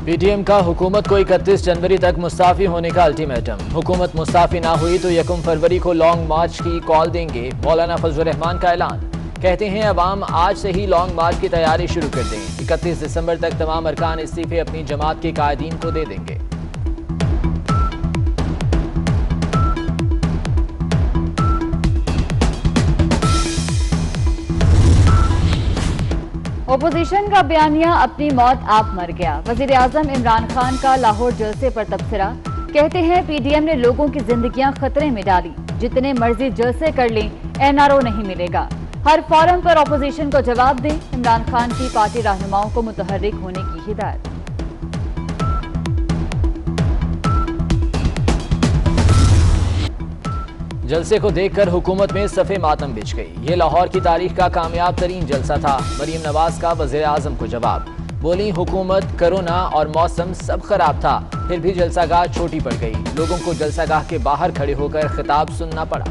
PTM का हुकूमत को 31 जनवरी तक मुस्ताफी होने का अल्टीमेटम। हुकूमत मुस्ताफी ना हुई तो 1 फरवरी को लॉन्ग मार्च की कॉल देंगे। मौलाना फजल रहमान का ऐलान। कहते हैं अवाम आज से ही लॉन्ग मार्च की तैयारी शुरू कर दें। 31 दिसंबर तक तमाम अरकान इस्तीफे अपनी जमात के कायदीन को दे देंगे। ओपोजिशन का बयानिया अपनी मौत आप मर गया। वजीर आजम इमरान खान का लाहौर जलसे पर तबसरा। कहते हैं पीडीएम ने लोगों की जिंदगियां खतरे में डाली। जितने मर्जी जलसे कर लें, एनआरओ नहीं मिलेगा। हर फोरम पर ओपोजिशन को जवाब दें। इमरान खान की पार्टी रहनुमाओं को मुतहर्रिक होने की हिदायत। जलसे को देखकर हुकूमत में सफ़े मातम बिछ गई। ये लाहौर की तारीख का कामयाब तरीन जलसा था। मरीम नवाज का वज़ीर आज़म को जवाब। बोली हुकूमत, कोरोना और मौसम सब खराब था, फिर भी जलसागाह छोटी पड़ गई। लोगों को जलसागाह के बाहर खड़े होकर खिताब सुनना पड़ा।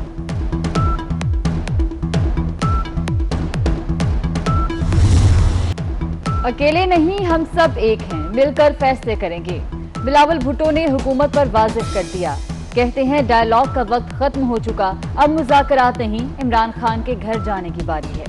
अकेले नहीं, हम सब एक हैं, मिलकर फैसले करेंगे। बिलावल भुट्टो ने हुकूमत पर वाज़ेह कर दिया। कहते हैं डायलॉग का वक्त खत्म हो चुका, अब मुज़ाकरात नहीं, इमरान खान के घर जाने की बारी है।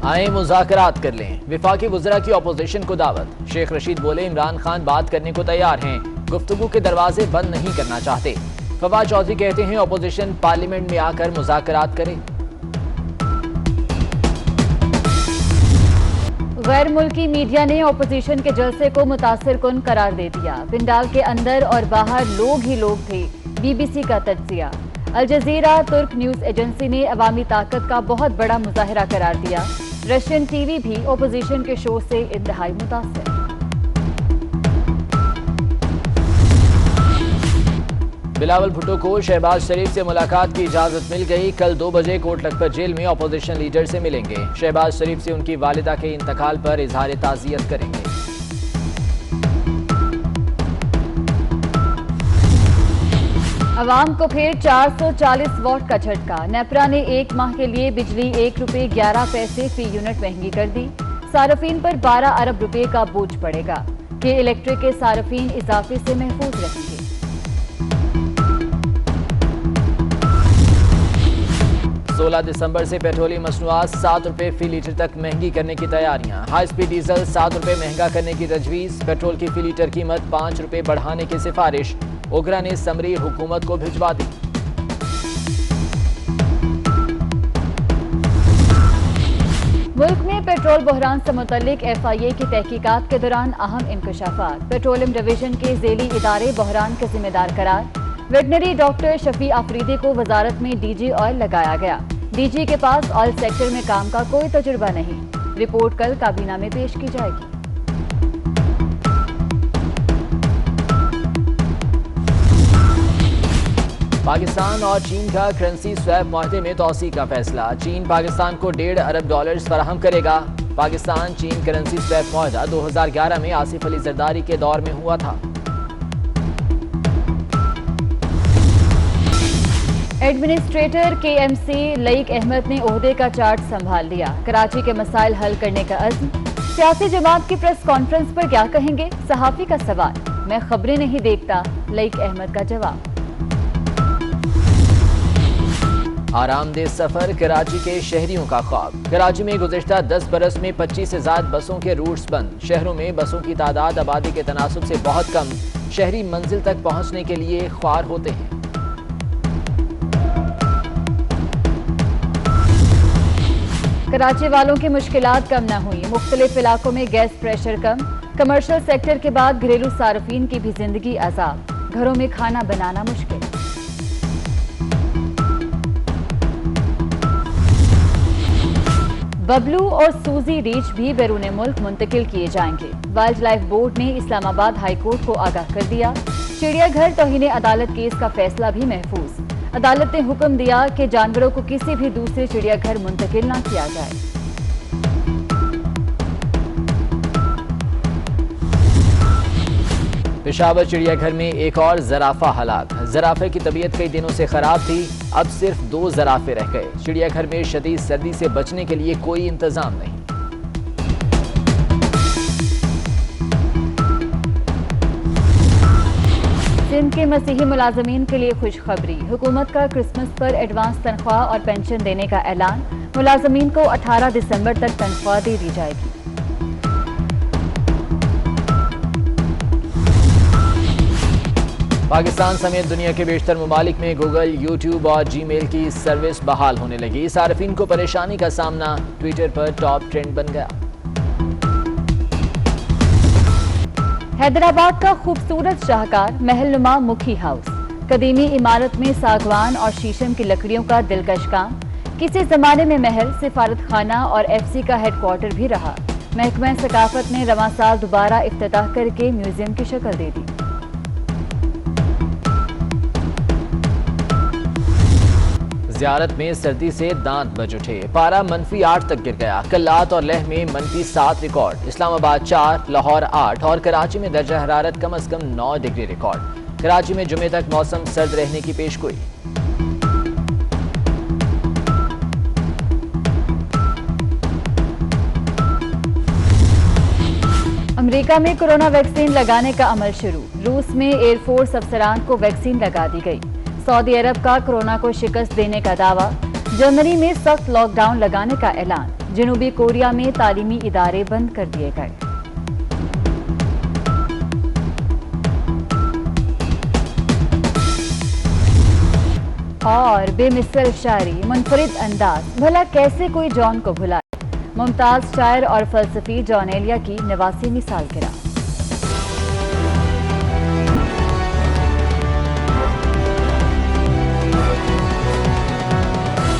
आए मुज़ाकरात कर लें। विफाकी वज़रा की अपोजिशन को दावत। शेख रशीद बोले इमरान खान बात करने को तैयार हैं, गुफ्तगू के दरवाजे बंद नहीं करना चाहते। फवाद चौधरी कहते हैं अपोजिशन पार्लियामेंट में आकर मुज़ाकरात करे। गैर मुल्की मीडिया ने ओपोजिशन के जलसे को मुतासिर कुन करार दे दिया। पिंडाल के अंदर और बाहर लोग ही लोग थे। बीबीसी का तज्जिया। अल जजीरा तुर्क न्यूज एजेंसी ने अवामी ताकत का बहुत बड़ा मुजाहिरा करार दिया। रशियन टीवी भी ओपोजिशन के शो से इंतहाई मुतासिर। बिलावल भुट्टो को शहबाज शरीफ से मुलाकात की इजाजत मिल गई। कल 2 बजे कोट लखपत जेल में अपोजिशन लीडर से मिलेंगे। शहबाज शरीफ से उनकी वालिदा के इंतकाल पर इजहार ताज़ियत करेंगे। अवाम को फिर 440 वॉट का झटका। नेपरा ने 1 माह के लिए बिजली ₹1.11 फी यूनिट महंगी कर दी। सार्फिन पर 12 अरब रुपए का बोझ पड़ेगा। के इलेक्ट्रिक के सार्फिन इजाफे से महफूज रहेंगे। 16 दिसंबर से पेट्रोलियम मसनूआत ₹7 फी लीटर तक महंगी करने की तैयारियां। हाई स्पीड डीजल ₹7 महंगा करने की तजवीज़। पेट्रोल की फी लीटर कीमत ₹5 बढ़ाने की सिफारिश। ओगरा ने समरी हुकूमत को भिजवा दी। मुल्क में पेट्रोल बहरान से मुतल्लिक FIA की तहकीकात के दौरान अहम इंकशाफात। पेट्रोलियम डिवीजन के ज़ेली इदारे बहरान के जिम्मेदार करार। वेटनरी डॉक्टर शफी आफरीदी को वजारत में DG ऑयल लगाया गया। DG के पास ऑयल सेक्टर में काम का कोई तजुर्बा नहीं। रिपोर्ट कल काबीना में पेश की जाएगी। पाकिस्तान और चीन का करेंसी स्वैप मुआहदे में तौसीक़ का फैसला। चीन पाकिस्तान को $1.5 अरब फराहम करेगा। पाकिस्तान चीन करेंसी स्वैप मुआहदा 2011 में आसिफ अली जरदारी के दौर में हुआ था। एडमिनिस्ट्रेटर KMC लईक अहमद ने ओहदे का चार्ज संभाल लिया। कराची के मसाइल हल करने का अज़्म। सियासी जमात की प्रेस कॉन्फ्रेंस पर क्या कहेंगे? सहाफ़ी का सवाल। मैं खबरें नहीं देखता, लईक अहमद का जवाब। आरामदेह सफर कराची के शहरियों का ख्वाब। कराची में गुज़िश्ता 10 बरस में 25 से ज़्यादा बसों के रूट्स बंद। शहरों में बसों की तादाद आबादी के तनासुब से बहुत कम। शहरी मंजिल तक पहुँचने के लिए ख्वार होते हैं। कराची वालों की मुश्किलात कम न हुई। मुख्तलिफ इलाकों में गैस प्रेशर कम। कमर्शियल सेक्टर के बाद घरेलू सार्फिन की भी जिंदगी आजाद। घरों में खाना बनाना मुश्किल। बबलू और सूजी रीछ भी बैरून मुल्क मुंतकिल किए जाएंगे। वाइल्ड लाइफ बोर्ड ने इस्लामाबाद हाई कोर्ट को आगाह कर दिया। चिड़ियाघर तौहीन अदालत केस का फैसला भी महफूज। अदालत ने हुक्म दिया कि जानवरों को किसी भी दूसरे चिड़ियाघर मुंतकिल न किया जाए। पेशावर चिड़ियाघर में एक और जराफा हलाक। जराफे की तबीयत कई दिनों से खराब थी, अब सिर्फ 2 जराफे रह गए। चिड़ियाघर में शदीद सर्दी से बचने के लिए कोई इंतजाम नहीं। सिंध के मसीही मुलाजमीन के लिए खुशखबरी। हुकूमत का क्रिसमस पर एडवांस तनख्वाह और पेंशन देने का ऐलान। मुलाजमीन को 18 दिसंबर तक तनख्वाह दे दी जाएगी। पाकिस्तान समेत दुनिया के बेशतर ममालिक में गूगल, यूट्यूब और जीमेल की सर्विस बहाल होने लगी। सार्फिन को परेशानी का सामना, ट्विटर पर टॉप ट्रेंड बन गया। हैदराबाद का खूबसूरत शाहकार महलनुमा मुखी हाउस, कदीमी इमारत में सागवान और शीशम की लकड़ियों का दिलकश काम। किसी जमाने में महल, सिफारत खाना और एफसी का हेडक्वार्टर भी रहा। महकमा सकाफत ने रवां साल दोबारा इफ्तिताह करके म्यूजियम की शक्ल दे दी। ज़ियारत में सर्दी से दांत बज उठे। पारा -8 तक गिर गया। कल्लात और लेह में -7 रिकॉर्ड। इस्लामाबाद 4, लाहौर 8 और कराची में दर्जा हरारत कम अज कम 9 डिग्री रिकॉर्ड। कराची में जुमे तक मौसम सर्द रहने की पेशगोई। अमेरिका में कोरोना वैक्सीन लगाने का अमल शुरू। रूस में एयरफोर्स अफसरान को वैक्सीन लगा दी गई। सऊदी अरब का कोरोना को शिकस्त देने का दावा। जर्मनी में सख्त लॉकडाउन लगाने का ऐलान। जनूबी कोरिया में तालीमी इदारे बंद कर दिए गए। और बेमिसल शायरी, मुनफरिद अंदाज, भला कैसे कोई जॉन को भुलाए। मुमताज शायर और फलसफी जॉन एलिया की नवासी सालगिरह।